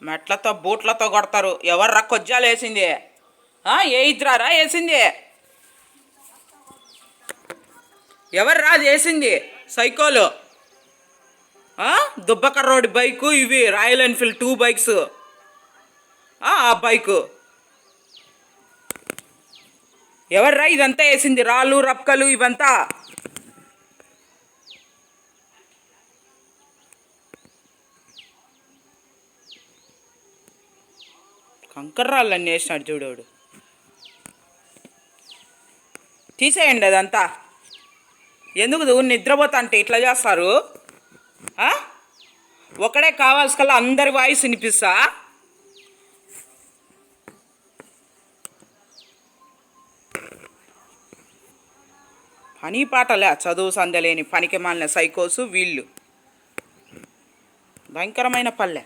మెట్లతో బూట్లతో కొడతారు. ఎవర్రా కొజ్జాలు వేసింది? ఏ ఇద్దరారా వేసింది? ఎవర్రా అది వేసింది? సైకోలు. దుబ్బకర్రోడి బైకు ఇవి రాయల్ ఎన్ఫీల్డ్ 2 బైక్స్. ఆ బైకు ఎవర్రా ఇదంతా వేసింది? రాళ్ళు రప్పకలు ఇవంతా కంకర్రాళ్ళన్నీ వేసినాడు చూడోడు. తీసేయండి అదంతా. ఎందుకు నిద్రపోతా అంటే ఇట్లా చేస్తారు? ఒకడే కావాల్సికల్లా అందరి వాయిస్ వినిపిస్తా. పని పాటలే, చదువు సందలేని పనికి మాలిన సైకోసు వీళ్ళు. భయంకరమైన పల్లె.